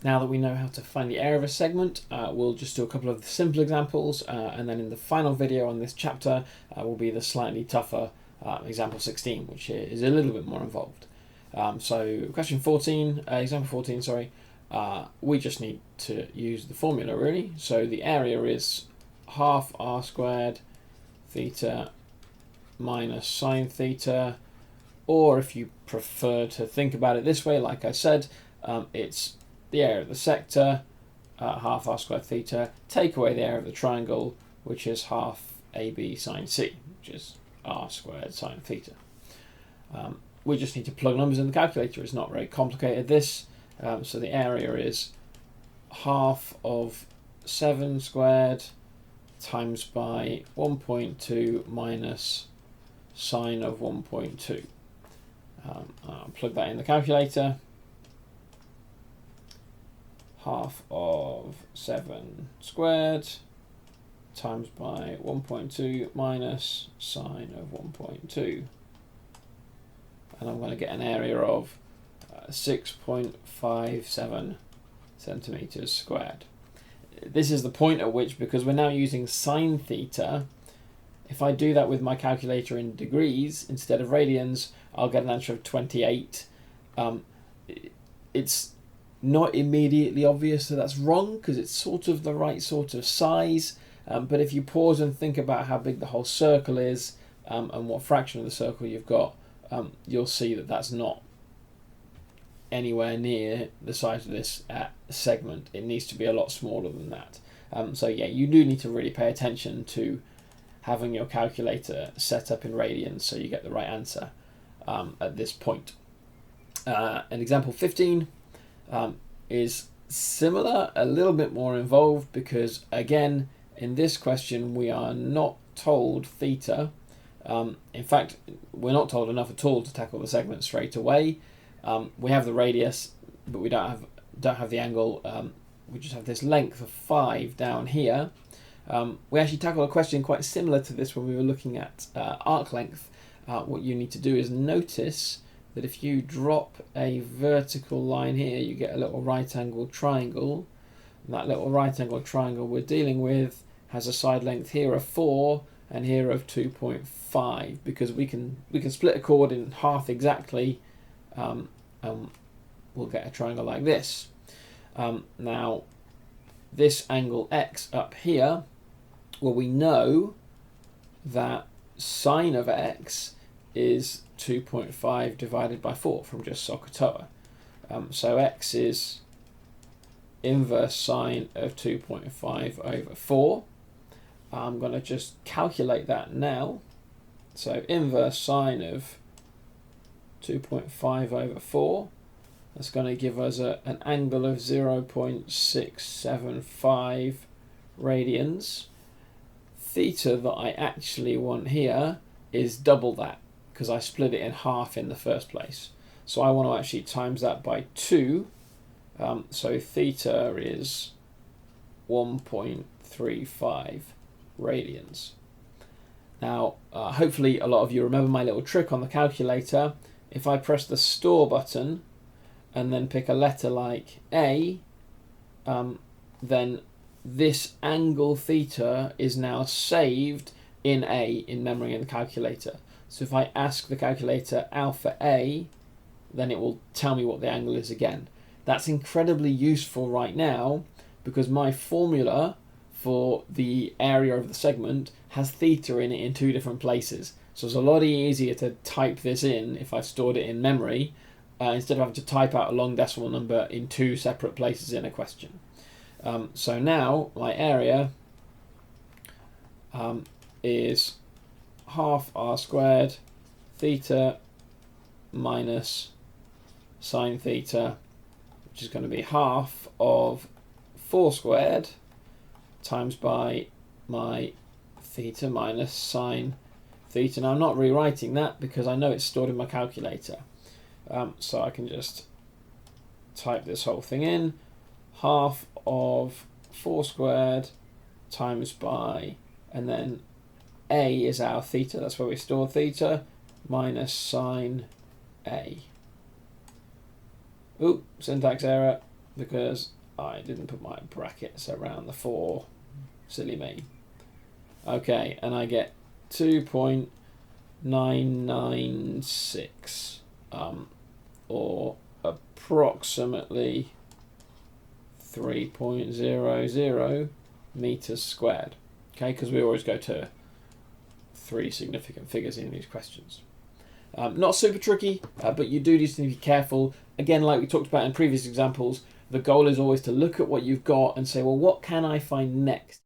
Now that we know how to find the area of a segment, we'll just do a couple of simple examples, and then in the final video on this chapter will be the slightly tougher example 16, which is a little bit more involved. So question 14, example 14, sorry, we just need to use the formula really. So the area is half r squared theta minus sine theta, or if you prefer to think about it this way, like I said, it's the area of the sector, half r squared theta, take away the area of the triangle, which is half AB sine C, which is r squared sine theta. We just need to plug numbers in the calculator. It's not very complicated, this. So the area is half of 7 squared times by 1.2 minus sine of 1.2. I'll plug that in the calculator. Half of 7 squared times by 1.2 minus sine of 1.2. And I'm going to get an area of 6.57 centimeters squared. This is the point at which, because we're now using sine theta, if I do that with my calculator in degrees instead of radians, I'll get an answer of 28. It's not immediately obvious that that's wrong because it's sort of the right sort of size, but if you pause and think about how big the whole circle is and what fraction of the circle you've got, you'll see that that's not anywhere near the size of this segment. It needs to be a lot smaller than that. So yeah, you do need to really pay attention to having your calculator set up in radians so you get the right answer at this point. An example 15 is similar, a little bit more involved, because again, in this question we are not told theta. In fact, we're not told enough at all to tackle the segment straight away. We have the radius, but we don't have the angle. We just have this length of 5 down here. We actually tackled a question quite similar to this when we were looking at arc length. What you need to do is notice that if you drop a vertical line here, you get a little right angled triangle. And that little right angled triangle we're dealing with has a side length here of 4 and here of 2.5, because we can split a chord in half exactly, and we'll get a triangle like this. Now, this angle x up here, well, we know that sine of x is 2.5 divided by 4 from just SOHCAHTOA. So x is inverse sine of 2.5 over 4. I'm going to just calculate that now. So inverse sine of 2.5 over 4, that's going to give us an angle of 0.675 radians. Theta that I actually want here is double that, because I split it in half in the first place. So I want to actually times that by 2. So theta is 1.35 radians. Now, hopefully a lot of you remember my little trick on the calculator. If I press the store button and then pick a letter like A, then this angle theta is now saved in A in memory in the calculator. So if I ask the calculator alpha A, then it will tell me what the angle is again. That's incredibly useful right now because my formula for the area of the segment has theta in it in 2 different places. So it's a lot easier to type this in if I've stored it in memory instead of having to type out a long decimal number in 2 separate places in a question. So now my area is half r squared theta minus sine theta, which is going to be half of 4 squared times by my theta minus sine theta. Now I'm not rewriting that because I know it's stored in my calculator. So I can just type this whole thing in. Half of 4 squared times by, and then A is our theta, that's where we store theta, minus sine A. Ooh, syntax error. because I didn't put my brackets around the 4. Silly me. Okay, and I get 2.996, or approximately 3.00 meters squared. Okay, because we always go to 3 significant figures in these questions. Not super tricky, but you do need to be careful. Again, like we talked about in previous examples, the goal is always to look at what you've got and say, well, what can I find next?